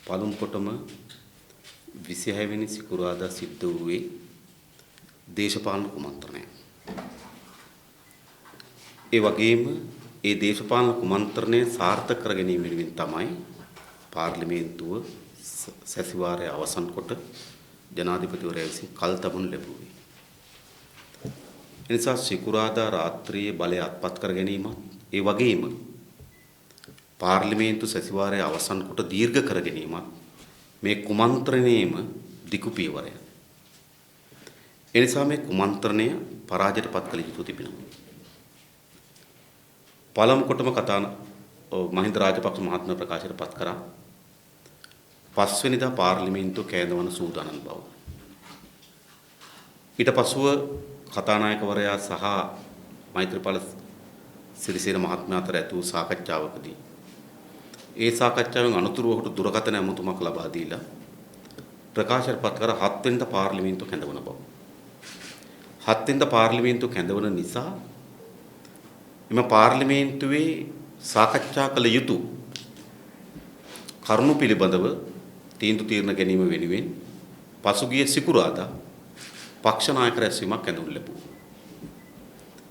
පළමු කොටම 26 වෙනි සිකුරාදා සිද්ධ වූයේ දේශපාලන කුමන්ත්‍රණය. ඒ වගේම ඒ දේශපාලන කුමන්ත්‍රණය සාර්ථක කර ගැනීම වෙනුවෙන් තමයි පාර්ලිමේන්තුව සැසිවාරය අවසන් කොට ජනාධිපතිවරයා විසින් කල් තබනු ලැබුවේ. එනිසා සිකුරාදා රාත්‍රියේ බලය අත්පත් කර ගැනීමත් ඒ වගේම පාර්ලිමේන්තු සැසිවාරය අවසන් කොට දීර්ඝ කර ගැනීමත් මේ කුමන්ත්‍රණයේම දිගු පියවරය. එනිසා මේ කුමන්ත්‍රණය පරාජයට පත් කළ යුතු තිබෙනවා. පළමු කොටම මහින්ද රාජපක්ෂ මහත්මයා ප්‍රකාශයට පත් කරා පස්වෙනිදා පාර්ලිමේන්තුව කැඳවන සූදානම් බව. ඊට පසුව කතානායකවරයා සහ මෛත්‍රීපාල සිරිසේන මහත්මයා අතර ඇති වූ සාකච්ඡාවකදී ඒ සාකච්ඡාවෙන් අනුතුරුව ඔහුට දුරකථන ඇමතුමක් ලබා දීලා ප්‍රකාශයට පත් කර 7 වෙනිදා පාර්ලිමේන්තුව කැඳවන බව. 7 වෙනිදා පාර්ලිමේන්තුව කැඳවන නිසා එම පාර්ලිමේන්තුවේ සාකච්ඡා කළ යුතු කරුණු පිළිබඳව තීන්දුව ගැනීම වෙනුවෙන් පසුගිය සිකුරාදා පක්ෂ නායක රැස්වීමක් ඇඳුම් ලැබුවා.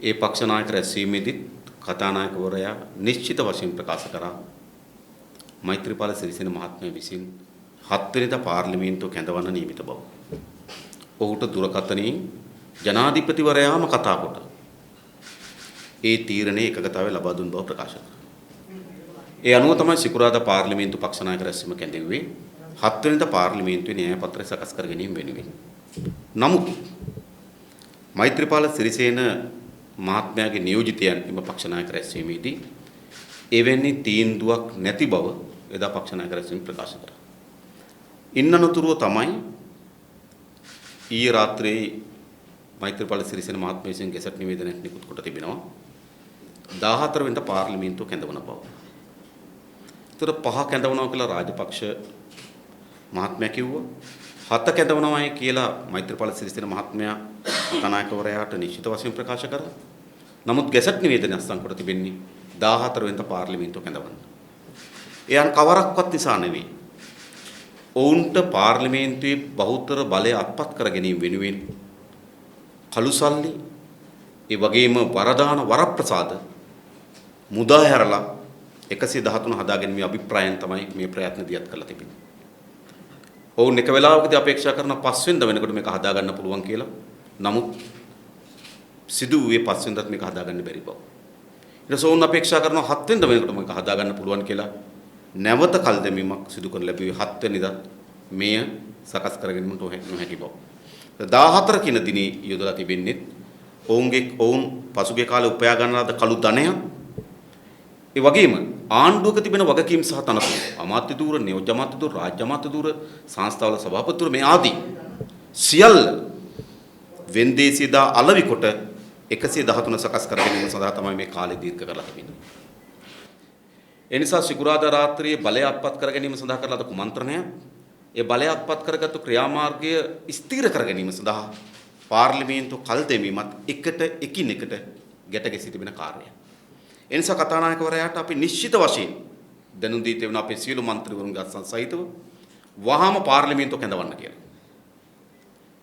ඒ පක්ෂ නායක රැස්වීමේදී කතානායකවරයා නිශ්චිත වශයෙන් ප්‍රකාශ කරා මෛත්‍රීපාල සිරිසේන මහත්මයා විසින් 7 වෙනිදා පාර්ලිමේන්තුව කැඳවන්න නියමිත බව. ඔහුට දුරකථනයෙන් ජනාධිපතිවරයාම කතා කොට ඒ තීරණයේ එකගතාවය ලබා දුන් බව ප්‍රකාශ කළා. ඒ අනුව තමයි සිකුරාදා පාර්ලිමේන්තු පක්ෂ නායක රැස්වීම කැඳෙව්වේ 7 වෙනිදා පාර්ලිමේන්තුවේ න්‍යාය පත්‍රය සකස් කර ගැනීම වෙනුවෙන්. නමුත් මෛත්‍රීපාල සිරිසේන මහත්මයාගේ නියෝජිතයන් එම පක්ෂ නායක රැස්වීමේදී එවැනි තීන්දුවක් නැති බව එදා පක්ෂ නායක රැස්වීම ප්‍රකාශ කරා. ඉන්නනතුරුව තමයි ඊයේ රාත්‍රියේ මෛත්‍රීපාල සිරිසේන මහත්මයා විසින් ගැසට් නිවේදනයක් නිකුත් කොට තිබෙනවා 14 වෙනිදා පාර්ලිමේන්තුව කැඳවන බව. ඒතර 5 කැඳවනවා කියලා රාජපක්ෂ මහත්මයා කිව්වා. 7 කැඳවනවායි කියලා මෛත්‍රීපාල සිරිසේන මහත්මයා කතානායකවරයාට නිශ්චිත වශයෙන් ප්‍රකාශ කරා. නමුත් ගැසට් නිවේදනය අත්සන් කොට තිබෙන්නේ 14 වෙනිදා පාර්ලිමේන්තුව කැඳවන්න. එයන් කවරක්වත් නිසා නෙවෙයි. ඔවුන්ට පාර්ලිමේන්තුවේ බහුතර බලය අත්පත් කර ගැනීම වෙනුවෙන් කළුසල්ලි ඒ වගේම වරදාන වරප්‍රසාද මුදා හැරලා 113 හදා ගැනීමේ අභිප්‍රායන් තමයි මේ ප්‍රයත්න දියත් කරලා තිබෙන්නේ. ඔවුන් එක වෙලාවකදී අපේක්ෂා කරන 5 වෙනිදා වෙනකොට මේක හදා ගන්න පුළුවන් කියලා. නමුත් සිදුවේ 5 වෙනිදාත් මේක හදා ගන්න බැරි බව. ඊට පස්සේ ඔවුන් අපේක්ෂා කරනවා 7 වෙනිදා වෙනකොට මේක හදා ගන්න පුළුවන් කියලා. නැවත කල් දැමීමක් සිදු කරන ලැබුවේ 7 වෙනිදා මෙය සකස් කර ගැනීමට නොහැකි බව. 14 කින දිනේ යොදලා තිබෙන්නේ ඔවුන් පසුගිය කාලේ උපයා ගන්න ලද කළු ධනය ඒ වගේම ආණ්ඩුවක තිබෙන වගකීම් සහ තනතුරු අමාත්‍ය ධූර නියෝජ්‍ය අමාත්‍ය ධූර රාජ්‍ය අමාත්‍ය ධූර සංස්ථාවල සභාපතිවරු මේ ආදී සියල්ල වෙන්දේසියදා අලවි කොට 113 සකස් කර ගැනීම සඳහා තමයි මේ කාලය දීර්ඝ කරලා තිබෙන්නේ. ඒ නිසා සිකුරාදා රාත්‍රියේ බලය අත්පත් කර ගැනීම සඳහා කරලා ද කුමන්ත්‍රණය ඒ බලය අත්පත් කරගත්තු ක්‍රියාමාර්ගය ස්ථිර කර ගැනීම සඳහා පාර්ලිමේන්තු කල් දෙමීමත් එකිනෙකට ගැට ගැසී තිබෙන කාර්යයක්. ඒ නිසා කතානායකවරයාට අපි නිශ්චිත වශයෙන් දැනුම් දී තිබෙන අපේ සියලු മന്ത്രിවරුන්ගේ අත්සන් සහිතව වහාම පාර්ලිමේන්තුව කැඳවන්න කියලා.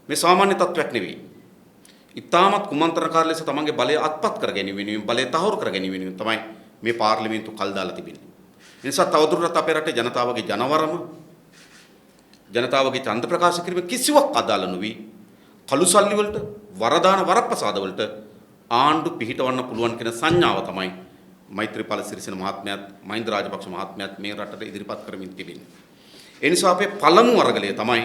මේ සාමාන්‍ය තත්වයක් නෙවෙයි. ඉතාමත් කුමන්ත්‍රණකාර ලෙස තමන්ගේ බලය අත්පත් කර ගැනීම වෙනුවෙන් බලය තහවුරු කර ගැනීම වෙනුවෙන් තමයි මේ පාර්ලිමේන්තුව කල් දාලා තිබෙන්නේ. ඒ නිසා තවදුරටත් අපේ රටේ ජනතාවගේ ජනවරම ජනතාවගේ ඡන්ද ප්‍රකාශ කිරීම කිසිවක් අදාළ නොවි කළුසල්ලි වලට වරදාන වරප්‍රසාද වලට ආණ්ඩු පිහිටවන්න පුළුවන් කියන සංඥාව තමයි මෛත්‍රීපාල සිරිසේන මහත්මයාත් මහින්ද රාජපක්ෂ මහත්මයාත් මේ රටට ඉදිරිපත් කරමින් තිබෙන්නේ. ඒ නිසා අපේ පළමු අරගලය තමයි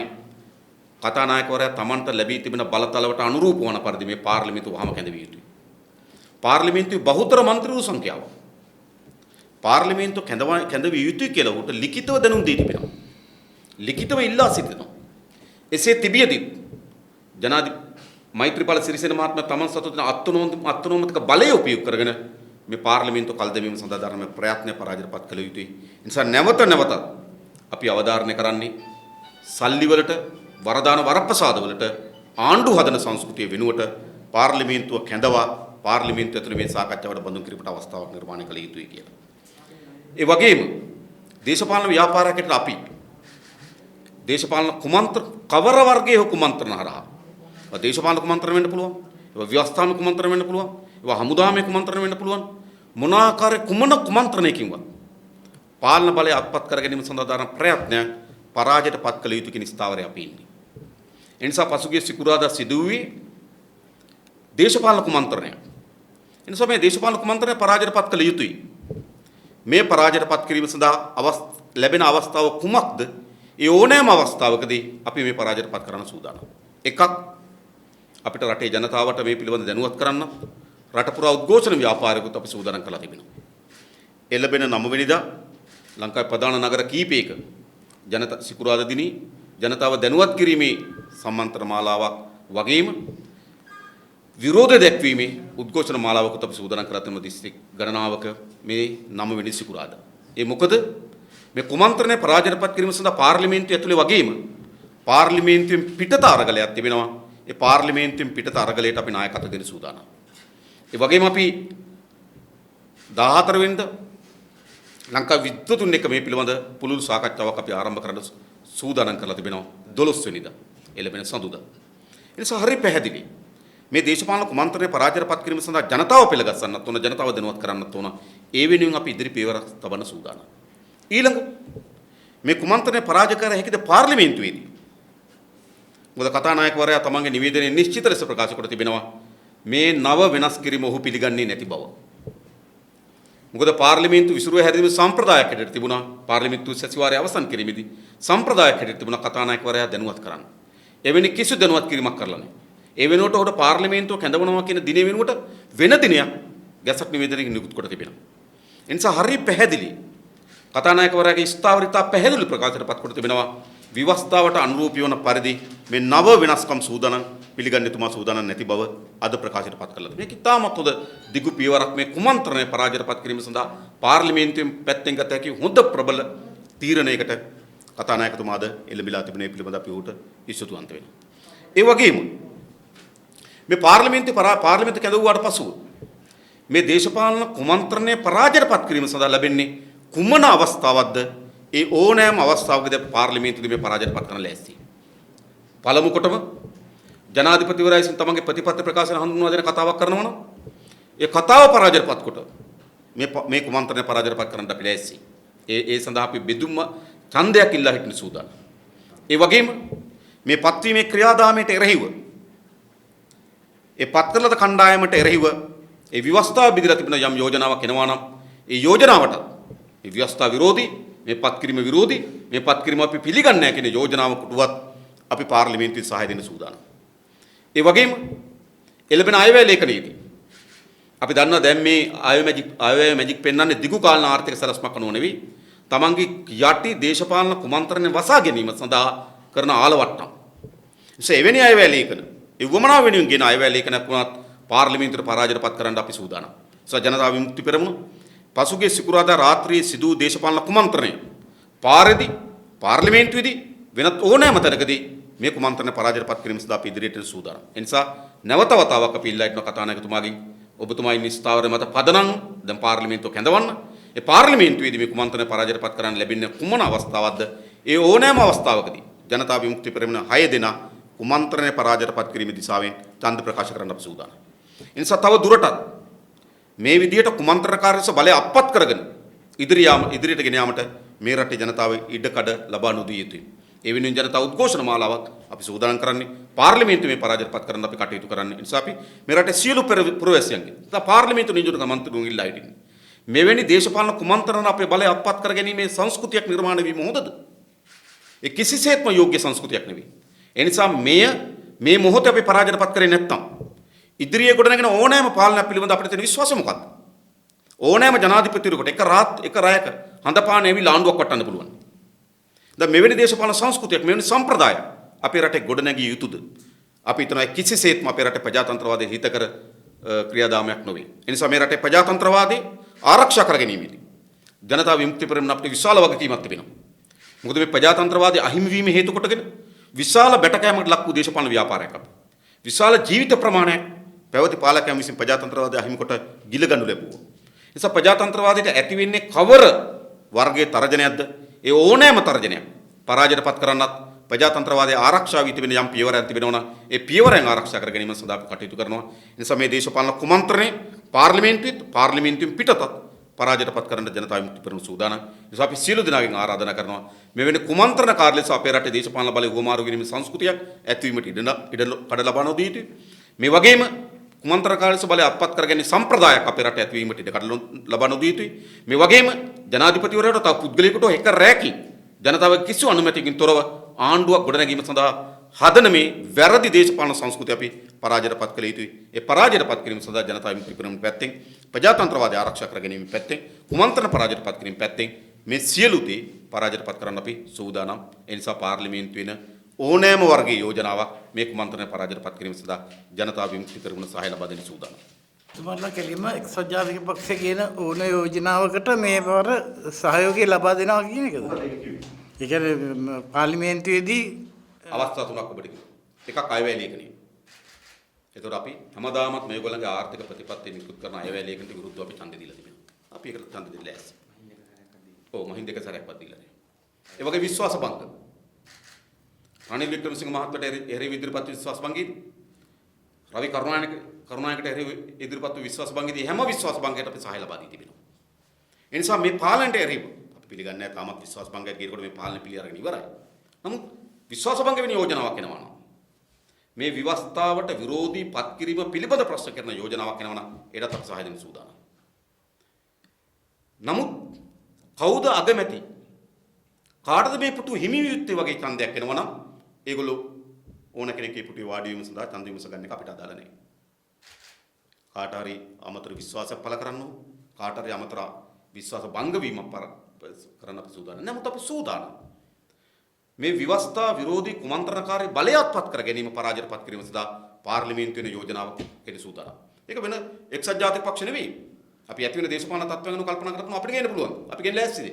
කතානායකවරයා Tamanට ලැබී තිබෙන බලතලවට අනුරූප වන පරිදි මේ පාර්ලිමේන්තුව වහම කැඳවිය යුතුයි. පාර්ලිමේන්තුවේ බහුතර മന്ത്രിවරු සංඛ්‍යාව පාර්ලිමේන්තුව කැඳවිය යුතුයි කියලා උට ලිඛිතව දැනුම් දී තිබෙනවා. ලිඛිතව ඉල්ලා සිටිනවා. එසේ තිබියදී මෛත්‍රීපාල සිරිසේන මහත්මයා තමන් සතු දෙන අත්නෝමතික බලය උපයෝග කරගෙන මේ පාර්ලිමේන්තුව කල් දැමීම සඳහා ධර්ම ප්‍රයත්න පරාජයට පත් කළ යුතුයි. ඒ නිසා නැවත අපි අවධාරණය කරන්නේ සල්ලි වලට වරදාන වරප්‍රසාද වලට ආණ්ඩු හදන සංස්කෘතිය වෙනුවට පාර්ලිමේන්තුව කැඳවා පාර්ලිමේන්තුව ඇතුළේ මේ සාකච්ඡාවට බඳුන් කිරීමට අවස්ථාවක් නිර්මාණය කළ යුතුයි කියලා. ඒ වගේම දේශපාලන ව්‍යාපාරයකට අපි දේශපාලන කුමන්ත්‍රණ කවර වර්ගයේ කුමන්ත්‍රණ හරහා දේශපාලන කුමන්ත්‍රණ වෙන්න පුළුවන්. ඒවා ව්‍යවස්ථාන කුමන්ත්‍රණ වෙන්න පුළුවන්. ඒවා හමුදාමය කුමන්ත්‍රණ වෙන්න පුළුවන්. මොන ආකාරයේ කුමන කුමන්ත්‍රණයකින්වත් පාලන බලය අත්පත් කර ගැනීම සඳහා දරන ප්‍රයත්නයක් පරාජයට පත් කළ යුතු කියන ස්ථාවරය අපි ඉන්නේ. ඒ නිසා පසුගිය සිකුරාදා සිදුවේ දේශපාලන කුමන්ත්‍රණයක්. ඒ නිසා මේ දේශපාලන කුමන්ත්‍රණය පරාජයට පත් කළ යුතුයි. මේ පරාජයට පත් කිරීම සඳහා ලැබෙන අවස්ථාව කුමක්ද? ඒ ඕනෑම අවස්ථාවකදී අපි මේ පරාජයට පත් කරන්න සූදානම්. එකක් අපිට රටේ ජනතාවට මේ පිළිබඳ දැනුවත් කරන්න රට පුරා උද්ඝෝෂණ ව්‍යාපාරයකට අපි සූදානම් කරලා තිබෙනවා. එළඹෙන 9 වෙනිදා ලංකාවේ ප්‍රධාන නගර කීපයක සිකුරාදා දිනී ජනතාව දැනුවත් කිරීමේ සම්මන්ත්‍රණ මාලාවක් වගේම විරෝධය දැක්වීමේ උද්ඝෝෂණ මාලාවකට අපි සූදානම් කරලා තිබෙන දිස්ත්‍රික් ගණනාවක මේ 9 වෙනි සිකුරාදා. ඒ මොකද මේ කුමන්ත්‍රණය පරාජයටපත් කිරීම සඳහා පාර්ලිමේන්තුව ඇතුලේ වගේම පාර්ලිමේන්තුවෙන් පිටත අරගලයක් තිබෙනවා. ඒ පාර්ලිමේන්තුවෙන් පිටත අරගලයට අපි නායකත්ව දෙන්න සූදානම්. ඒ වගේම අපි 14 වෙනිදා ලංකා විද්වතුන් එක්ක මේ පිළිබඳ පුළුල් සාකච්ඡාවක් අපි ආරම්භ කරන්න සූදානම් කරලා තිබෙනවා 12 වෙනිදා එළඹෙන සඳුදා. ඒ නිසා හරි පැහැදිලි. මේ දේශපාලන කුමන්ත්‍රණය පරාජයටපත් කිරීම සඳහා ජනතාව පෙළගස්සන්නත් ඕන, ජනතාව දැනුවත් කරන්නත් ඕන. ඒ වෙනුවෙන් අපි ඉදිරි පියවරක් තබන්න සූදානම්. ඊළඟ මේ කුමන්ත්‍රණය පරාජය කර හැකිද පාර්ලිමේන්තුවේදී? මොකද කතානායකවරයා තමන්ගේ නිවේදනයේ නිශ්චිත ලෙස ප්‍රකාශ කොට තිබෙනවා මේ නව වෙනස් කිරීම ඔහු පිළිගන්නේ නැති බව. මොකද පාර්ලිමේන්තු විසිරුව හැරීම සම්ප්‍රදායක් හැටියට තිබුණා. පාර්ලිමේන්තු සැසිවාරය අවසන් කිරීමේදී සම්ප්‍රදායක් හැටියට තිබුණා කතානායකවරයා දැනුවත් කරන්න. එවැනි කිසි දැනුවත් කිරීමක් කරලා නැහැ. ඒ වෙනුවට ඔහුට පාර්ලිමේන්තුව කැඳවනවා කියන දිනේ වෙනුවට වෙන දිනයක් ගැසට් නිවේදනයකින් නිකුත් කොට තිබෙනවා. ඒ නිසා හරිය පැහැදිලි කතානායකවරයාගේ ස්ථාවරිතා පැහැදිලි ප්‍රකාශයට පත් කොට තිබෙනවා. විවස්ථාවට අනුරූපී වන පරිදි මේ නව වෙනස්කම් සූදානම් පිළිගන්න එතුමා සූදානම් නැති බව අද ප්‍රකාශයට පත් කළා. මේක ඉතාමත් හොඳ දිගු පියවරක්. මේ කුමන්ත්‍රණය පරාජයට පත් කිරීම සඳහා පාර්ලිමේන්තුවෙන් පැත්තෙන් ගත හැකි හොඳ ප්‍රබල තීරණයකට කතානායකතුමාද එළඹිලා තිබෙන මේ පිළිබඳ අපි උට ඉස්තුතුවන්ත වෙනවා. ඒ වගේම මේ පාර්ලිමේන්තු කැඳවුවාට පසුව මේ දේශපාලන කුමන්ත්‍රණය පරාජයට පත් කිරීම සඳහා ලැබෙන්නේ කුමන අවස්ථාවක්ද? ඒ ඕනෑම අවස්ථාවකදී පාර්ලිමේන්තුවේ මේ පරාජයට පත් කරන්න ලෑස්ති. පළමු කොටම ජනාධිපතිවරයා විසින් තමන්ගේ ප්‍රතිපත්ති ප්‍රකාශන හඳුන්වා දෙන කතාවක් කරනවා නම් ඒ කතාව පරාජයට පත් කොට මේ කුමන්ත්‍රණය පරාජයට පත් කරන්න අපි ලෑස්ති. ඒ සඳහා අපි බෙදුම්ම ඡන්දයක් ඉල්ලා හිටින සූදානම්. ඒ වගේම මේ පත්වීමේ ක්‍රියාදාමයට එරෙහිව ඒ පත් කරලද කණ්ඩායමට එරෙහිව ඒ ව්‍යවස්ථාව බෙදලා තිබෙන යම් යෝජනාවක් එනවා නම් ඒ යෝජනාවට මේ ව්‍යවස්ථා විරෝධී මේ පත් කිරීම විරෝධී මේ පත් කිරීම අපි පිළිගන්නේ නැහැ කියන යෝජනාවකටවත් අපි පාර්ලිමේන්තුවේ සහාය දෙන්න සූදානම්. ඒ වගේම එළඹෙන අයවැය ලේඛනයේදී අපි දන්නවා දැන් මේ අයවැය මැජික් පෙන්වන්නේ දිගු කාලන ආර්ථික සැලැස්මක් අනුව නෙවෙයි තමන්ගේ යටි දේශපාලන කුමන්ත්‍රණය වසා ගැනීම සඳහා කරන ආලවට්ටම්. එවැනි අයවැය ලේඛන ඒ වමනාව වෙනුවෙන් ගෙන අයවැය ලේඛනයක් වුණත් පාර්ලිමේන්තුවට පරාජයට පත් කරන්න අපි සූදානම්. ජනතා විමුක්ති පෙරමුණ පසුගිය සිකුරාදා රාත්‍රියේ සිදු දේශපාලන කුමන්ත්‍රණය පාරේදී පාර්ලිමේන්තුවේදී වෙනත් ඕනෑම තැනකදී මේ කුමන්ත්‍රණය පරාජයට පත් කිරීම සඳහා අපි ඉදිරියට යන සූදානම්. ඒ නිසා නැවත වතාවක් අපි ඉල්ලා සිටින කතානායකතුමාගෙන් ඔබතුමා ඉන්න ස්ථාවරය මත පදනම් දැන් පාර්ලිමේන්තුව කැඳවන්න. ඒ පාර්ලිමේන්තුවේදී මේ කුමන්ත්‍රණය පරාජයට පත් කරන්න ලැබෙන කුමන අවස්ථාවක්ද? ඒ ඕනෑම අවස්ථාවකදී ජනතා විමුක්ති පෙරමුණ 6 දෙනා කුමන්ත්‍රණය පරාජයට පත් කිරීමේ දිශාවෙන් ඡන්ද ප්‍රකාශ කරන්න අපි සූදානම්. ඒ නිසා තව දුරටත් මේ විදියට කුමන්ත්‍රණකාරීස බලය අත්පත් කරගෙන ඉදිරියට ගෙන යාමට මේ රටේ ජනතාව ඉඩකඩ ලබා නොදිය යුතුයි. ඒ වෙනුවෙන් ජනතා උද්ඝෝෂණ මාලාවක් අපි සූදානම් කරන්නේ පාර්ලිමේන්තුවේ පරාජයට පත් කරන්න අපි කටයුතු කරන්නේ. ඒ නිසා අපි මේ රටේ සියලු පුරවැසියන්ගේ පාර්ලිමේන්තු නියෝජන මන්ත්‍රීතුන් ඉල්ලා හිටින්නේ. මෙවැනි දේශපාලන කුමන්ත්‍රණ අපේ බලය අත්පත් කර ගැනීමේ සංස්කෘතියක් නිර්මාණය වීම හොඳද? ඒ කිසිසේත්ම යෝග්‍ය සංස්කෘතියක් නෙවෙයි. ඒ නිසා මේ මොහොතේ අපි පරාජයට පත් කරේ නැත්නම් ඉදිරියේ ගොඩනගෙන ඕනෑම පාලනයක් පිළිබඳ අපිට තියෙන විශ්වාසය මොකක්ද? ඕනෑම ජනාධිපතිවරයෙකුට එක රායක හඳපාන ඇවිල්ලා ආණ්ඩුවක් වටන්න පුළුවන්. දැන් මෙවැනි දේශපාලන සංස්කෘතියක් මෙවැනි සම්ප්‍රදාය අපේ රටේ ගොඩනැගිය යුතුද? අපි හිතනවා කිසිසේත්ම අපේ රටේ ප්‍රජාතන්ත්‍රවාදයේ හිතකර ක්‍රියාදාමයක් නොවේ. ඒ නිසා මේ රටේ ප්‍රජාතන්ත්‍රවාදී ආරක්ෂා කර ගැනීමේදී ජනතා විමුක්ති පෙරමුණ අපිට විශාල වගකීමක් තිබෙනවා. මොකද මේ ප්‍රජාතන්ත්‍රවාදී අහිමි වීම හේතු කොටගෙන විශාල බැටකෑමකට ලක් වූ දේශපාලන ව්‍යාපාරයක් අපි. විශාල ජීවිත ප්‍රමාණයක් පැවති පාලකයන් විසින් ප්‍රජාතන්ත්‍රවාදය අහිමි කොට ගිලගනු ලැබුවා. ඒ නිසා ප්‍රජාතන්ත්‍රවාදයට ඇති වෙන්නේ කවර වර්ගයේ තරජනයක්ද? ඒ ඕනෑම තරජනයක් පරාජයට පත් කරන්නත් ප්‍රජාතන්ත්‍රවාදයේ ආරක්ෂා වී තිබෙන යම් පියවරක් තිබෙනවා නම් ඒ පියවරෙන් ආරක්ෂා කර ගැනීම සඳහා අපි කටයුතු කරනවා. ඒ නිසා මේ දේශපාලන කුමන්ත්‍රණය පාර්ලිමේන්තුවෙන් පිටතත් පරාජයටපත් කරන්න ජනතා විමුක්ති පෙරමුණ සූදානම්. ඒ නිසා අපි සියලු දෙනාගෙන් ආරාධනා කරනවා මෙවැනි කුමන්ත්‍රණ කාර්ය ලෙස අපේ රටේ දේශපාලන බලය උවමාරු කිරීමේ සංස්කෘතියක් ඇතිවීමට ඉඩ කඩ ලබා නොදිය යුතුයි. මේ වගේම කුමන්ත්‍රණ කාර්ය ලෙස බලය අත්පත් කරගැනීමේ සම්ප්‍රදායක් අපේ රටේ ඇතිවීමට ඉඩ කඩ ලබා නොදිය යුතුයි. මේ වගේම ජනාධිපතිවරයාට තව පුද්ගලයෙකුට එක රැකින් ජනතාවගේ කිසිදු අනුමැතියකින් තොරව ආණ්ඩුවක් ගොඩනැගීම සඳහා හදන මේ වැරදි දේශපාලන සංස්කෘතිය අපි පරාජයටපත් කළ යුතුයි. ඒ පරාජයටපත් කිරීම සඳහා ජනතා විමුක්ති පෙරමුණ පැත්තෙන් ප්‍රජාතන්ත්‍රවාදය ආරක්ෂා කර ගැනීම පැත්තෙන් කුමන්ත්‍රණ පරාජයටපත් කිරීම පැත්තෙන් මේ සියලු දේ පරාජයටපත් කරන්න අපි සූදානම්. ඒ නිසා පාර්ලිමේන්තුවේ ඕනෑම වර්ගයේ යෝජනාවක් මේ කුමන්ත්‍රණ පරාජයටපත් කිරීම සඳහා ජනතා විමුක්ති පෙරමුණ සහාය ලබා දෙන්න සූදානම්. තුමාලා කෙලින්ම එක්සත් ජාතික පක්ෂය කියන ඕන යෝජනාවකට මේ වර සහයෝගය ලබා දෙනවා කියන එකද? ඒ කියන්නේ පාර්ලිමේන්තුවේදී අවස්ථා තුනක් ඔබට කිව්වා. එකක් අයවැය ලේඛනය. ඒතකොට අපි හැමදාමත් මේගොල්ලන්ගේ ආර්ථික ප්‍රතිපත්ති නිකුත් කරන අයවැය ලේඛනට විරුද්ධව අපි ඡන්දෙ දීලා තිබෙනවා. අපි ඒකට ඡන්දෙ දෙන්න ලෑස්ති. ඔව් මහින්ද එක සැරයක්වත් දීලා නැහැ. ඒ වගේ විශ්වාස භංග. රනිල් වික්‍රමසිංහ මහත්තයාට එරෙහිව ඉදිරිපත් විශ්වාස භංගී රවි කරුණායකට එරෙහිව ඉදිරිපත් විශ්වාස භංගීදී හැම විශ්වාස භංගයකට අපි සහාය ලබා දී තිබෙනවා. ඒ නිසා මේ පාලනයට එරෙහිව අපි පිළිගන්නේ නැහැ තාමත් විශ්වාස භංගයක් කියනකොට මේ පාලනය පිළි අරගෙන ඉවරයි. නමුත් විශ්වාස භංග වෙන යෝජනාවක් එනවා නම් මේ විවස්ථාවට විරෝධී පත් කිරීම පිළිබඳ ප්‍රශ්න කරන යෝජනාවක් එනවා නම් ඒකට අපි සහාය දෙන්න සූදානම්. නමුත් කවුද අගමැති? කාටද මේ පුටු හිමි යුත්තේ වගේ ඡන්දයක් එනවා නම් ඒගොල්ලෝ ඕන කෙනෙක් මේ පුටුවේ වාඩි වීම සඳහා ඡන්ද විමස ගන්න එක අපිට අදාළ නැහැ. කාට හරි අමතර විශ්වාසයක් පළ කරන්න ඕන කාට හරි අමතර විශ්වාස භංග වීමක් කරන්න අපි සූදානම්. නමුත් අපි සූදානම් මේ විවස්ථා විරෝධී කුමන්ත්‍රණකාරී බලය අත්පත් කර ගැනීම පරාජයටපත් කිරීම සඳහා පාර්ලිමේන්තුවේ යෝජනාවක් කෙරෙ සූදානම්. ඒක වෙන එක්සත් ජාතික පක්ෂ නෙවෙයි. අපි ඇති වෙන දේශපාලන තත්ත්වයන් ගැන කල්පනා කරලා අපිට ගේන්න පුළුවන්. අපි ගෙන් ලෑස්තිද?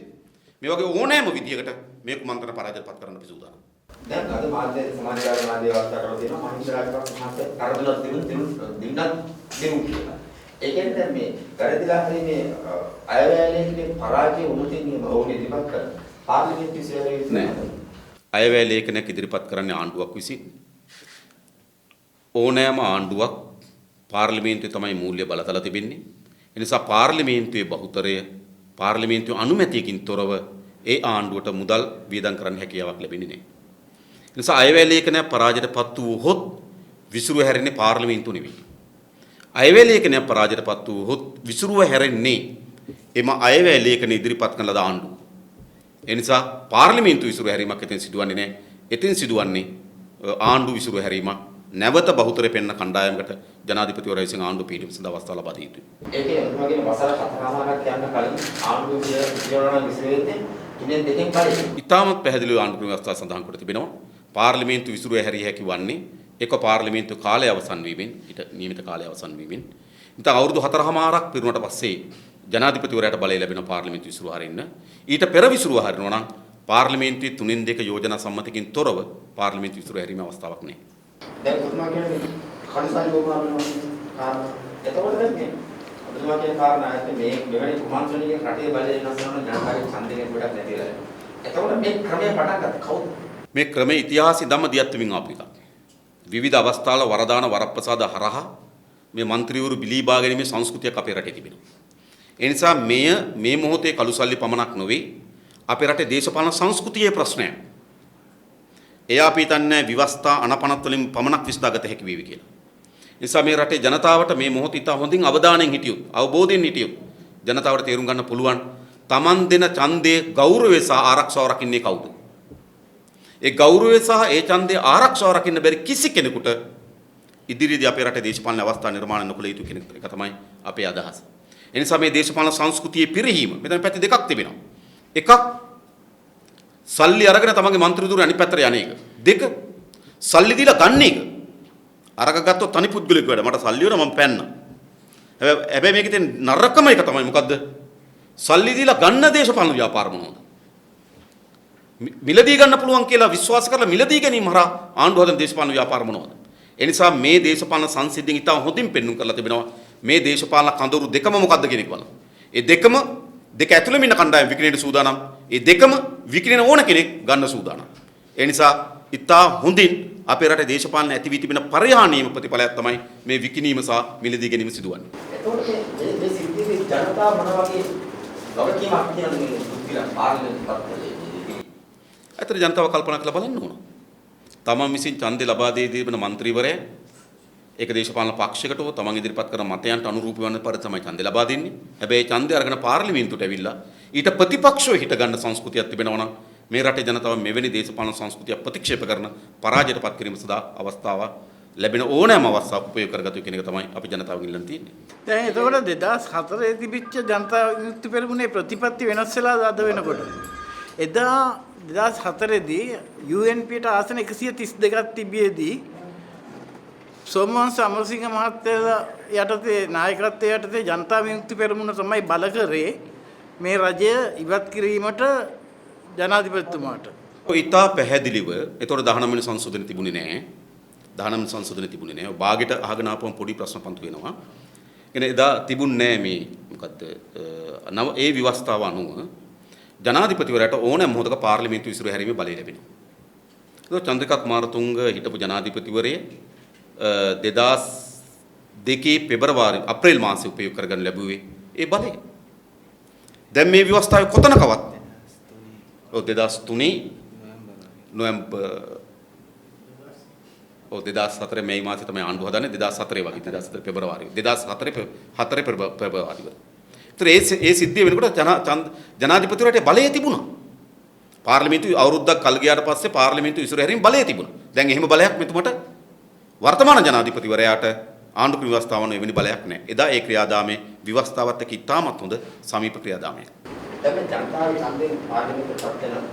මේ වගේ ඕනෑම විදියකට මේ කුමන්ත්‍රණ පරාජයටපත් කරන්න අපි සූදානම්. දැන් අද මාධ්‍ය සමාජාචාර මාධ්‍ය වාර්තා කරලා තියෙනවා මහින්ද රාජපක්ෂ මහත්තයා කරදලක් දෙන්නත් කියලා. ඒ කියන්නේ දැන් මේ වැරදිලා හරි මේ අයවැයලේකේ පරාජය වුණොතින් ඔවුන් ඉදිරිපත් කරන පාර්ලිමේන්තු සේවයේ නෑ. අයවැය ලේඛනයක් ඉදිරිපත් කරන්නේ ආණ්ඩුවක් විසින්. ඕනෑම ආණ්ඩුවක් පාර්ලිමේන්තුවේ තමයි මූල්‍ය බලතල තිබෙන්නේ. ඒ නිසා පාර්ලිමේන්තුවේ බහුතරය පාර්ලිමේන්තුවේ අනුමැතියකින් තොරව ඒ ආණ්ඩුවට මුදල් වියදම් කරන්න හැකියාවක් ලැබෙන්නේ නැහැ. ඒ නිසා අයවැය ලේඛනයක් පරාජයටපත් වූහොත් විසිරුව හැරෙන්නේ පාර්ලිමේන්තුව නෙවෙයි. අයවැය ලේඛනයක් පරාජයටපත් වූහොත් විසිරුව හැරෙන්නේ එම අයවැය ලේඛන ඉදිරිපත් කරන ලද ආණ්ඩුව. ඒ නිසා පාර්ලිමේන්තු විසිරුව හැරීමක් එතෙන් සිදුවන්නේ නැහැ. එතෙන් සිදුවන්නේ ආණ්ඩු විසිරුව හැරීමක්. නැවත බහුතරය පෙන්න කණ්ඩායමකට ජනාධිපතිවරයා විසින් ආණ්ඩුව පිහිටීම සඳහා අවස්ථාව ලබා දී යුතුයි. ඒකේ වගේ වසර 4මාරක් යන කලින් ආණ්ඩුව විසිරවන විසිරෙන්නේ ඉන්නේ දෙකෙන් පරිදි. ඉතාමත් පැහැදිලිව ආණ්ඩු ව්‍යවස්ථාව සඳහන් කර තිබෙනවා. පාර්ලිමේන්තු විසිරුව හැරිය හැකි වන්නේ එක පාර්ලිමේන්තු කාලය අවසන් වීමෙන් ඊට නියමිත කාලය අවසන් වීමෙන් ඉතින් අවුරුදු 4මාරක් පිරුණාට පස්සේ ජනාධිපතිවරයාට බලය ලැබෙන පාර්ලිමේන්තු විසිරුව හරින්න ඊට පෙර විසිරුව හරිනවා නම් පාර්ලිමේන්තුවේ 3/2 යෝජනා සම්මතකින් තොරව පාර්ලිමේන්තු විසිරුව හැරීමේ අවස්ථාවක් නැහැ. දැන් ඔතුමා කියන්නේ කණිසාරි ගෝපුරා වෙනවා කාරණා. එතකොට දැන් මේ ඔතුමා කියන කාරණා ඇත්ත මේ මෙවැනි කුමන්ත්‍රණයක රටේ බලය වෙනස් කරන ජනතාවගේ ඡන්දයෙන් ගොඩක් නැතිලා. එතකොට මේ ක්‍රමය පටන් ගත්තේ කවුද? මේ ක්‍රමයේ ඉතිහාසය ධම්ම දියත්වමින් ආපු එකක්. විවිධ අවස්ථාවල වරදාන වරප්‍රසාද හරහා මේ മന്ത്രിවරු බිලී බා ගැනීමේ සංස්කෘතියක් අපේ රටේ තිබෙනවා. ඒ නිසා මේ මොහොතේ කළුසල්ලි පමණක් නොවේ අපේ රටේ දේශපාලන සංස්කෘතියේ ප්‍රශ්නයක්. එය අපි හිතන්නේ විවස්ථා අනපනත් වලින් පමණක් විසඳාගත හැකි වේවි කියලා. ඒ නිසා මේ රටේ ජනතාවට මේ මොහොත ඉතා හොඳින් අවධානයෙන් හිටියොත්, අවබෝධයෙන් හිටියොත් ජනතාවට තේරුම් ගන්න පුළුවන් Taman දෙන ඡන්දයේ ගෞරවය සහ ආරක්ෂාව රකින්නේ කවුද? ඒ ගෞරවය සහ ඒ ඡන්දයේ ආරක්ෂාව රකින්න බැරි කිසි කෙනෙකුට ඉදිරියේදී අපේ රටේ දේශපාලන අවස්ථා නිර්මාණය නොකළ යුතු කෙනෙක් එක තමයි අපේ අදහස. ඒ නිසා මේ දේශපාලන සංස්කෘතියේ පිරිහීම මෙතන පැති දෙකක් තිබෙනවා. එකක් සල්ලි අරගෙන තමන්ගේ മന്ത്രിතුරු අනිත් පැත්තට යන එක. දෙක සල්ලි දීලා ගන්න එක. අරක ගත්තොත් තනි පුද්ගලික වැඩ. මට සල්ලි වුණා මම පැන්න. හැබැයි මේකේ තියෙන නරකම එක තමයි මොකද්ද? සල්ලි දීලා ගන්න දේශපාලන ව්‍යාපාර මොනවද? මිලදී ගන්න පුළුවන් කියලා විශ්වාස කරලා මිලදී ගැනීම හරහා ආණ්ඩුව හදන දේශපාලන ව්‍යාපාර මොනවද? ඒ නිසා මේ දේශපාලන සංසිද්ධියෙන් ඉතාම හොඳින් පෙන්වන්න කරලා තිබෙනවා. මේ දේශපාලන කඳවුරු දෙකම මොකද්ද කියන එක බලන්න. ඒ දෙක ඇතුළෙම ඉන්න කණ්ඩායම් විකිණෙන්න සූදානම්. ඒ දෙකම විකිණෙන ඕන කෙනෙක් ගන්න සූදානම්. ඒ නිසා ඉතා හොඳින් අපේ රටේ දේශපාලන ඇති වී තිබෙන පරිහානියම ප්‍රතිඵලයක් තමයි මේ විකිණීම සහ මිලදී ගැනීම සිදුවන්නේ. එතකොට මේ සිද්ධියේ ජනතාව මොන වගේ වගකීමක් තියෙනවද මේ දුක්ඛිල පාර්ලිමේන්තු පත්‍රයේ? ඇතර ජනතාව කල්පනා කරලා බලන්න ඕන. තමන් විසින් ඡන්දය ලබා දී තිබෙන മന്ത്രിවරයා ඒක දේශපාලන පක්ෂයකට හෝ තමන් ඉදිරිපත් කරන මතයන්ට අනුරූපී වන පරිදි තමයි ඡන්දය ලබා දෙන්නේ. හැබැයි ඡන්දය අරගෙන පාර්ලිමේන්තුවට ඇවිල්ලා ඊට ප්‍රතිපක්ෂව හිට ගන්න සංස්කෘතියක් තිබෙනවා නම් මේ රටේ ජනතාව මෙවැනි දේශපාලන සංස්කෘතිය ප්‍රතික්ෂේප කරන පරාජයට පත් කිරීම සඳහා අවස්ථාව ලැබෙන ඕනෑම අවස්ථාවක් උපයෝග කරගත යුතු කියන එක තමයි අපි ජනතාවගෙන් ඉල්ලන් තියෙන්නේ. දැන් එතකොට 2004 තිබිච්ච ජනතා විමුක්ති පෙරමුණේ ප්‍රතිපත්ති වෙනස් වෙලා අද වෙනකොට එදා 2004 දී UNPට ආසන 132ක් තිබියදී සෝමවංශ අමරසිංහ මහත්තයා යටතේ නායකත්වයේ යටතේ ජනතා විමුක්ති පෙරමුණ තමයි බල කරේ මේ රජය ඉවත් කිරීමට ජනාධිපතිතුමාට. ඉතා පැහැදිලිව ඒතොර 19 වෙනි සංශෝධනය තිබුණේ නැහැ. 19 වෙනි සංශෝධනය තිබුණේ නැහැ. බාගෙට අහගෙන ආපුවම පොඩි ප්‍රශ්න පන්තු වෙනවා. කියන්නේ එදා තිබුණේ නැහැ මේ මොකද්ද නව ඒ ව්‍යවස්ථාව අනුව ජනාධිපතිවරයාට ඕනෑම මොහොතක පාර්ලිමේන්තුව විසිර හැරීමේ බලය ලැබෙනවා. ඒක චන්ද්‍රිකා කුමාරතුංග හිටපු ජනාධිපතිවරයා 2002 පෙබරවාරි අප්‍රේල් මාසයේ උපයෝග කරගන්න ලැබුවේ ඒ බලය. දැන් මේ ව්‍යවස්ථාවේ කොතනකවත් 2003 නොවැම්බර් 2004 මේ මාසයේ තමයි ආණ්ඩුව හදන්නේ 2004 වගේ 2004 පෙබරවාරි 2004 පෙබරවාරි වල. ඒ සිද්ධිය වෙනකොට ජනාධිපතිවරයාට බලය තිබුණා. පාර්ලිමේන්තුව අවුරුද්දක් කල් ගියාට පස්සේ පාර්ලිමේන්තුව ඉස්සර හැරීම බලය තිබුණා. දැන් එහෙම බලයක් මෙතුමට වර්තමාන ජනාධිපතිවරයාට ආණ්ඩුක්‍රම ව්‍යවස්ථාවන එවැනි බලයක් නැහැ. එදා ඒ ක්‍රියාදාමයේ ව්‍යවස්ථාවත් එක්ක ඉතාමත් හොඳ සමීප ක්‍රියාදාමයක්. දැන් ජනතාවේ ඡන්දයෙන් පාර්ලිමේන්තුවට පත් වෙන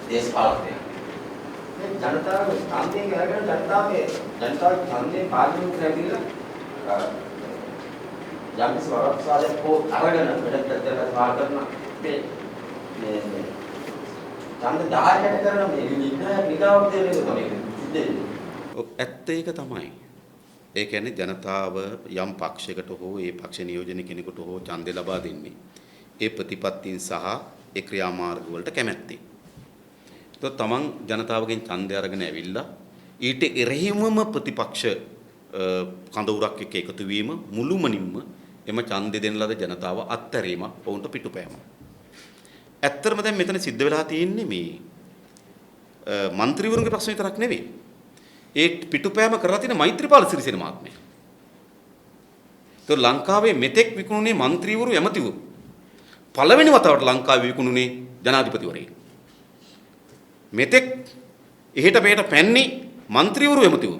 දේශපාලකයන් මේ ජනතාව ඡන්දයෙන් අරගෙන ජනතාවේ ඡන්දයෙන් පාර්ලිමේන්තුවට ඇවිල්ලා යම්කිසි වරප්‍රසාදයක් හෝ අරගෙන වැඩ ප්‍රතිපත්ති පාර කරන මේ ඡන්ද 10කට කරන මේ නිගාවක් දෙන එක තමයි සිද්ධ ඇත්ත ඒක තමයි. ඒ කියන්නේ ජනතාව යම් පක්ෂයකට හෝ ඒ පක්ෂ නියෝජන කෙනෙකුට හෝ ඡන්දය ලබා දෙන්නේ ඒ ප්‍රතිපත්තීන් සහ ඒ ක්‍රියාමාර්ග වලට කැමැත්තෙන්. ඒත් තමන් ජනතාවගෙන් ඡන්දය අරගෙන ඇවිල්ලා ඊට එරෙහිවම ප්‍රතිපක්ෂ කඳවුරක් එක්ක එකතු වීම මුළුමනින්ම එම ඡන්දය දෙන ලද ජනතාව අත්හැරීම වුන්ට පිටුපෑම. ඇත්තටම දැන් මෙතන සිද්ධ වෙලා තියෙන්නේ මේ മന്ത്രിවරුන්ගේ ප්‍රශ්න විතරක් නෙවෙයි. ඒ පිටුපෑම කරලා තියෙන මෛත්‍රීපාල සිරිසේන මහත්මයා. ඒතකොට ලංකාවේ මෙතෙක් විකුණුනේ മന്ത്രിවරු ඇමතිවරු. පළවෙනි වතාවට ලංකාවේ විකුණුනේ ජනාධිපතිවරයෙක්. මෙතෙක් එහෙට මෙහෙට පැන්නේ മന്ത്രിවරු ඇමතිවරු.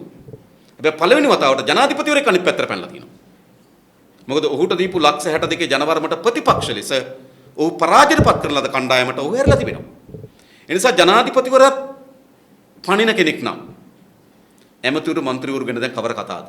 හැබැයි පළවෙනි වතාවට ජනාධිපතිවරයෙක් අනිත් පැත්තට පැනලා තියෙනවා. මොකද ඔහුට දීපු ලක්ෂ 62 ජනවරමට ප්‍රතිපක්ෂ ලෙස ඔහු පරාජයට පත් කරන ලද කණ්ඩායමට ඔහු හැරලා තිබෙනවා. ඒ නිසා ජනාධිපතිවරයා පණින කෙනෙක් නම් ඇමතිවරු മന്ത്രിවරු ගැන දැන් කවර කතාවද?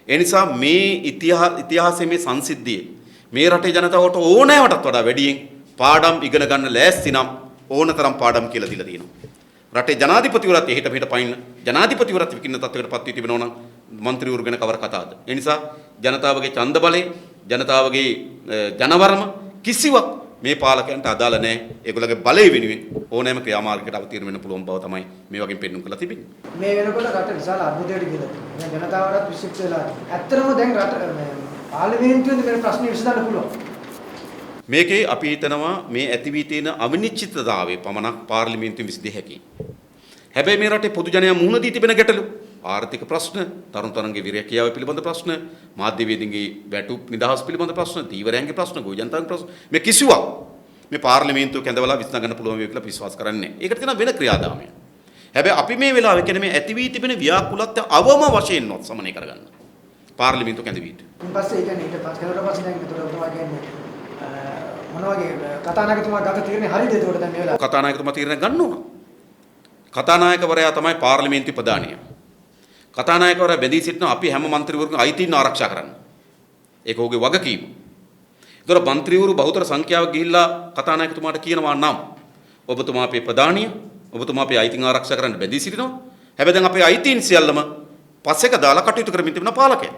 ඒ නිසා මේ ඉතිහාසයේ මේ සංසිද්ධියේ මේ රටේ ජනතාවට ඕනෑවටත් වඩා වැඩියෙන් පාඩම් ඉගෙන ගන්න ලෑස්ති නම් ඕනතරම් පාඩම් කියලා දීලා තියෙනවා. රටේ ජනාධිපතිවරයාත් එහෙට මෙහෙට පයින් ජනාධිපතිවරයාත් විකින්න තත්වයකට පත් වී තිබෙනවා නම් മന്ത്രിවරු ගැන කවර කතාවද? ඒ නිසා ජනතාවගේ ඡන්ද බලය, ජනතාවගේ ජනවරම කිසිවක් මේ පාලකයන්ට අදාළ නැහැ. ඒගොල්ලගේ බලය වෙනුවෙන් ඕනෑම ක්‍රියාමාර්ගයකට අවතීර්ණ වෙන්න පුළුවන් බව තමයි මේ වගේ පෙන්වන්න කරලා තිබෙන්නේ. මේ වෙනකොට රට විශාල අර්බුදයකට ගිහලා තියෙනවා. දැන් ජනතාවටත් විශ්ිෂ්ට වෙලා තියෙනවා. ඇත්තටම දැන් රට පාර්ලිමේන්තුවේ මේ ප්‍රශ්න විසඳන්න පුළුවන්. මේකේ අපි හිතනවා මේ ඇති වී තියෙන අවිනිශ්චිතතාවයේ පමණක් පාර්ලිමේන්තුවේ විසඳිය හැකියි. හැබැයි මේ රටේ පොදු ජනයා මුහුණ දී තිබෙන ගැටලු ආර්ථික ප්‍රශ්න, තරුණ විරැකියාව පිළිබඳ ප්‍රශ්න, මාධ්‍යවේදීන්ගේ වැටුප් නිදහස් පිළිබඳ ප්‍රශ්න, දීවරයන්ගේ ප්‍රශ්න, ගොවි ජනතාවගේ ප්‍රශ්න මේ කිසිවක් මේ පාර්ලිමේන්තුව කැඳවලා විසඳ ගන්න පුළුවන් වෙයි කියලා විශ්වාස කරන්නේ නැහැ. ඒකට තියෙන වෙන ක්‍රියාදාමයක්. හැබැයි අපි මේ වෙලාවේ කියන්නේ මේ ඇති වී තිබෙන ව්‍යාකූලත්වය අවම වශයෙන්වත් සමනය කරගන්න. පාර්ලිමේන්තුව කැඳවී සිටින. ඊට පස්සේ ඒ කියන්නේ ඊට පස්සේ දැන් ඒතර ඔබතුමා කියන්නේ මොන වගේ කතානායකතුමා ගත තීරණේ හරියද ඒකට දැන් මේ වෙලාවේ? කතානායකතුමා තීරණ ගන්න ඕන. කතානායකවරයා තමයි පාර්ලිමේන්තුවේ ප්‍රධානියා. කතානායකවරයා බැඳී සිටින අපි හැම മന്ത്രിවරුන්ගේ අයිතීන් ආරක්ෂා කරන්න. ඒක ඔහුගේ වගකීම. ඒතර മന്ത്രിවරු බහුතර සංඛ්‍යාවක් ගිහිල්ලා කතානායකතුමාට කියනවා නම් ඔබතුමා අපේ ප්‍රධානිය, ඔබතුමා අපේ අයිතීන් ආරක්ෂා කරන්න බැඳී සිටිනවා. හැබැයි දැන් අපේ අයිතීන් සියල්ලම පස්සෙක දාලා කටයුතු කරමින් තිබෙන පාලකයා.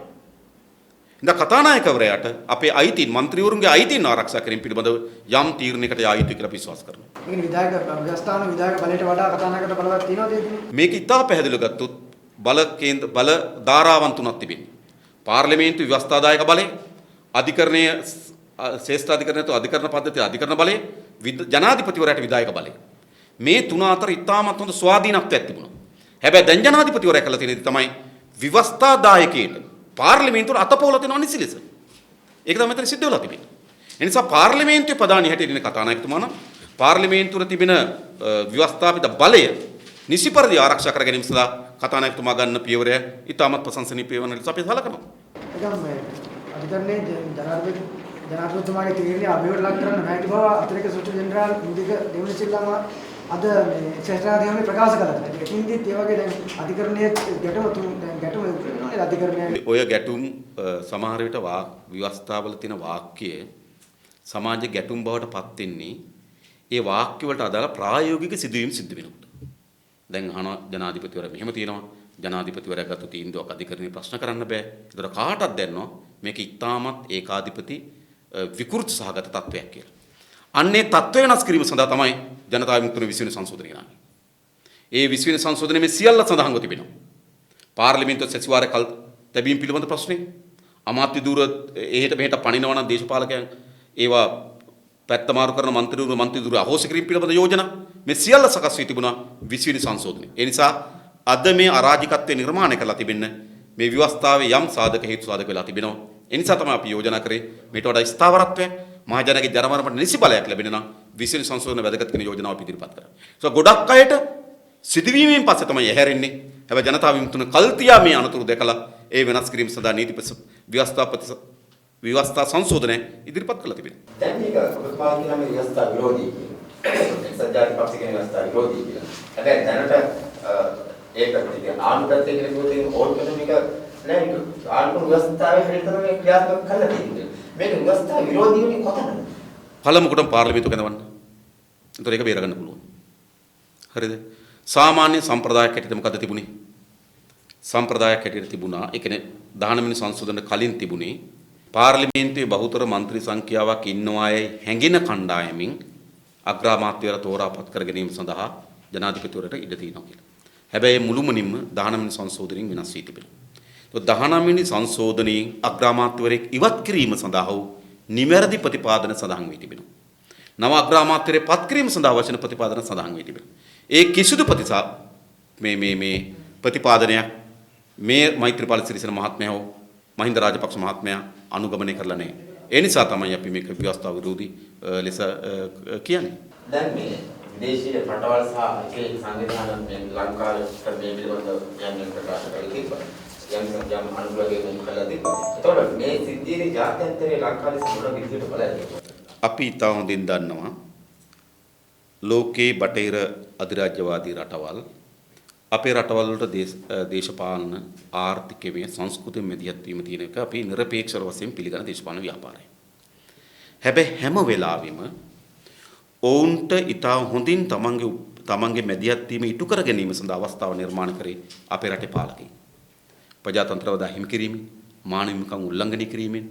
ඉතින් කතානායකවරයාට අපේ අයිතීන් മന്ത്രിවරුන්ගේ අයිතීන් ආරක්ෂා කිරීම පිළිබඳව යම් තීරණයකට යා යුතුයි කියලා විශ්වාස කරනවා. ඒ කියන්නේ විධායක ව්‍යවස්ථාන විධායක බලයට වඩා කතානායකට බලවත් තියෙනවද ඒකනේ? මේක ඉතා පැහැදිලිව ගත්තොත් බල ධාරාවන් තුනක් තිබෙනවා. පාර්ලිමේන්තු ව්‍යවස්ථාදායක බලය, අධිකරණයේ ශ්‍රේෂ්ඨ අධිකරණයට අධිකරණ පද්ධතිය අධිකරණ බලය, ජනාධිපතිවරයාට විධායක බලය. මේ තුන අතර ඉතාමත් හොඳ ස්වාධීනත්වයක් තිබුණා. හැබැයි දැන් ජනාධිපතිවරයා කළා තියෙන තමයි ව්‍යවස්ථාදායකයට පාර්ලිමේන්තුවට අතපොල දෙන අනිසි ලෙස. ඒක තමයි මෙතන සිද්ධ වෙලා තිබෙන්නේ. ඒ නිසා පාර්ලිමේන්තුවේ ප්‍රධානී හැටියට ඉන්න කතානායකතුමා නම් පාර්ලිමේන්තුවේ තිබෙන ව්‍යවස්ථාපිත බලය නිසි පරිදි ආරක්ෂා කර ගැනීම සඳහා කතානායකතුමා ගන්න පියවරය ඉතාමත් ප්‍රශංසනීය පියවර ලෙස අපි සලකනවා. ඒකම මේ අධිකරණයේ ජනාධිපතිතුමාගේ තීරණය අභියෝග ලක් කරන්න නැති බව අතිරේක සොලිසිටර් ජෙනරාල් මුදික දෙවනසිල්ලාම අද මේ ශ්‍රේෂ්ඨාධිකරණය ප්‍රකාශ කළා. ඒකින්දිත් ඒ වගේ දැන් අධිකරණයේ ගැටුම වෙනවනේ අධිකරණයේ. ඔය ගැටුම් සමහර විට ව්‍යවස්ථාවල තියෙන වාක්‍ය සමාජ ගැටුම් බවට පත් වෙන්නේ ඒ වාක්‍ය වලට අදාළ ප්‍රායෝගික සිදුවීම් සිද්ධ වෙනකොට. දැන් අහන ජනාධිපතිවරයා මෙහෙම තියෙනවා. ජනාධිපතිවරයා ගත්ත තීන්දුවක් අධිකරණයේ ප්‍රශ්න කරන්න බෑ. ඒතර කාටවත් දැනනවා මේක ඉතාමත් ඒකාධිපති විකෘති සහගත තත්වයක් කියලා. අන්නේ තත්ත්වය වෙනස් කිරීම සඳහා තමයි ජනතා විමුක්තිය 20 වෙනි සංශෝධනය ගෙනාවේ. ඒ 20 වෙනි සංශෝධනයේ මේ සියල්ල සඳහන්ව තිබෙනවා. පාර්ලිමේන්තුවේ සැසිවාරය කල් තැබීම පිළිබඳ ප්‍රශ්නේ, අමාත්‍ය ධූර එහෙට මෙහෙට පනිනවා නම් දේශපාලකයන් ඒවා පැත්ත මාරු කරන මන්ත්‍රී ධූර අහෝසි කිරීම පිළිබඳ යෝජනා මේ සියල්ල සකස් වී තිබුණා 20 වෙනි සංශෝධනයේ. ඒ නිසා අද මේ අරාජිකත්වය නිර්මාණය කරලා තිබෙන්න මේ ව්‍යවස්ථාවේ යම් සාධක හේතු සාධක වෙලා තිබෙනවා. ඒ නිසා තමයි අපි යෝජනා කරේ මේට වඩා ස්ථාවරත්වය මහජනගේ ජනමරණයට නිසි බලයක් ලැබෙන නම් 20 වෙනි සංශෝධන වැදගත් වෙන යෝජනාව අපි ඉදිරිපත් කරා. ඒක ගොඩක් අයට සිදුවීමෙන් පස්සේ තමයි ඇහැරෙන්නේ. හැබැයි ජනතා විමුක්තිය කල්තියා මේ අනතුරු දැකලා ඒ වෙනස් කිරීම සඳහා නීති ව්‍යවස්ථා සංශෝධනය ඉදිරිපත් කළා තිබෙනවා. දැන් මේක ඔබතුමා කියන මේ ව්‍යවස්ථා විරෝධී කියන සත්‍යාධි පක්ෂ කියන ව්‍යවස්ථා විරෝධී කියලා. හැබැයි දැනට ඒක පිටින් ආණ්ඩුපතේ කියන පොතේ ඕල් කරන මේක නෑ ආණ්ඩු ව්‍යවස්ථාවේ හැටියට තමයි ක්‍රියාත්මක කරලා තියෙන්නේ. මේක ව්‍යවස්ථා විරෝධී වෙන්නේ කොතනද? පළමු කොටම පාර්ලිමේන්තුව කැඳවන්න. ඒතර ඒක බේර ගන්න පුළුවන්. හරිද? සාමාන්‍ය සම්ප්‍රදායක් හැටියට මොකද තිබුණේ? සම්ප්‍රදායක් හැටියට තිබුණා. ඒ කියන්නේ 19 වෙනි සංශෝධන කලින් තිබුණේ පාර්ලිමේන්තුවේ බහුතර මන්ත්‍රී සංඛ්‍යාවක් ඉන්නවායයි හැඟෙන කණ්ඩායමින් අග්‍රාමාත්‍යවරයා තෝරාපත් කර ගැනීම සඳහා ජනාධිපතිවරට ඉඩ තියෙනවා කියලා. හැබැයි මුළුමනින්ම 19 වෙනි සංශෝධනයෙන් වෙනස් වී තිබෙනවා. 19 වෙනි සංශෝධනයෙන් අග්‍රාමාත්‍යවරයෙක් ඉවත් කිරීම සඳහා වූ නිවැරදි ප්‍රතිපාදන සඳහන් වී තිබෙනවා. නව අග්‍රාමාත්‍යවරයෙක් පත් කිරීම සඳහා වචන ප්‍රතිපාදන සඳහන් වී තිබෙනවා. ඒ කිසිදු මේ ප්‍රතිපාදනයක් මේ මෛත්‍රීපාල සිරිසේන මහත්මයා හෝ මහින්ද රාජපක්ෂ මහත්මයා අනුගමනය කරලා නැහැ. ඒ නිසා තමයි අපි මේක ව්‍යවස්ථා විරෝධී ලෙස කියන්නේ. දැන් මේ විදේශීය රටවල් සහ එක සංවිධාන මේ ලංකාවේ මේ පිළිබඳව යම් ප්‍රකාශ කරලා තිබ්බා. යම් අනුග්‍රහයෙන් කළා තිබ්බා. ඒතකොට මේ සිද්ධියේ ජාත්‍යන්තරයේ ලංකාවේ මොන විදිහට බලන්නේ? අපි ඊට හොඳින් දන්නවා ලෝකේ බටහිර අධිරාජ්‍යවාදී රටවල් අපේ රටවල් වලට දේශපාලන ආර්ථිකමය සංස්කෘතිය මැදිහත් වීම තියෙන එක අපි නිර්පේක්ෂව වශයෙන් පිළිගන්න දේශපාලන ව්‍යාපාරය. හැබැයි හැම වෙලාවෙම ඔවුන්ට ඊටා හොඳින් තමන්ගේ මැදිහත් වීම ඉටු කර ගැනීම සඳහා අවස්ථාව නිර්මාණය කරේ අපේ රටේ පාලකයන්. ප්‍රජාතන්ත්‍රවාද හිමි කිරීමෙන්, මානව හිමිකම් උල්ලංඝනය කිරීමෙන්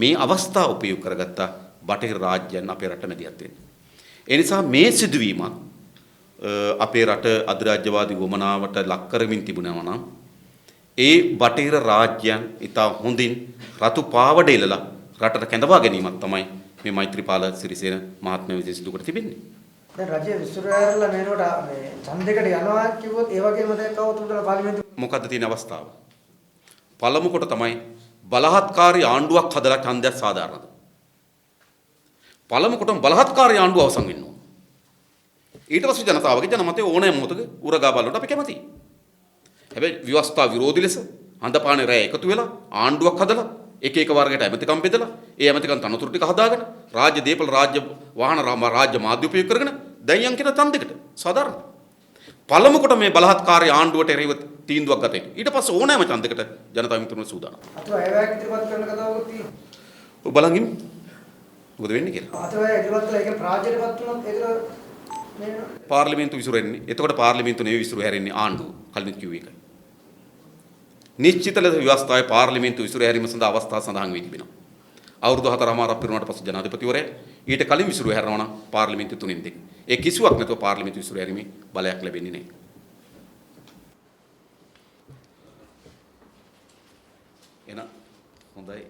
මේ අවස්ථාව උපයෝග කරගත්ත බටහිර රාජ්‍යයන් අපේ රට මැදිහත් වෙන්නේ. ඒ නිසා මේ සිදුවීමත් අපේ රට අධිරාජ්‍යවාදී වමනාවට ලක් කරමින් තිබුණා නම් ඒ බටහිර රාජ්‍යයන් ඉතා හොඳින් රතු පාවඩ එලලා රටට කැඳවා ගැනීමක් තමයි මේ මෛත්‍රීපාල සිරිසේන මහත්මයා විසින් සිදු කර තිබෙන්නේ. දැන් රජය විශ්වවිද්‍යාලවල මේනකොට මේ ඡන්දයකට යනවා කිව්වොත් ඒ වගේම දැන් කවුරුත් උදලා පාර්ලිමේන්තුව මොකද්ද තියෙන අවස්ථාව? පළමු කොට තමයි බලහත්කාරී ආණ්ඩුවක් හදලා ඡන්දයක් සාධාරණද? පළමු කොටම බලහත්කාරී ආණ්ඩුව අවසන් වෙන්න ඕන. ඊට පස්සේ ජනතාවගේ ජනමතය ඕනෑම මොහොතක උරගා බලනට අපි කැමතියි. හැබැයි ව්‍යවස්ථා විරෝධී ලෙස හඳපානේ රැය එකතු වෙලා ආණ්ඩුවක් හදලා එක වර්ගයකට ඇමතිකම් බෙදලා ඒ ඇමතිකම් තනතුරු ටික හදාගෙන රාජ්‍ය දීපල රාජ්‍ය වාහන රාජ්‍ය මාධ්‍ය උපයෝග කරගෙන දැන් යම් කියන ඡන්දයකට සාධාරණ. පළමු කොට මේ බලහත්කාරී ආණ්ඩුවට එරෙහිව තීන්දුවක් ගත යුතුයි. ඊට පස්සේ ඕනෑම ඡන්දයකට ජනතා විමුක්තිය සූදානම්. අතව අයවැයක් ඉදිරිපත් කරන කතාවකුත් තියෙනවා. ඔබ බලන් ඉන්න. මොකද වෙන්නේ කියලා. අතව ඉදිරිපත් කළා ඒක රාජ්‍යයටපත් වුණොත් ඒක පාර්ලිමේන්තු විසිරෙන්නේ. එතකොට පාර්ලිමේන්තු නෙවෙයි විසිරු හැරෙන්නේ ආණ්ඩුව. කලින් කිව්ව එකයි. නිශ්චිත ලෙස ව්‍යවස්ථාවේ පාර්ලිමේන්තු විසිර හැරීම සඳහා අවස්ථා සඳහන් වී තිබෙනවා. අවුරුදු 4මාරක් පිරුණාට පසු ජනාධිපතිවරයා ඊට කලින් විසිර හැරෙනවා නම් පාර්ලිමේන්තු 3න් 2. ඒ කිසිවක් නැතුව පාර්ලිමේන්තු විසිර හැරීමේ බලයක් ලැබෙන්නේ නැහැ. එහෙනම් හොඳයි.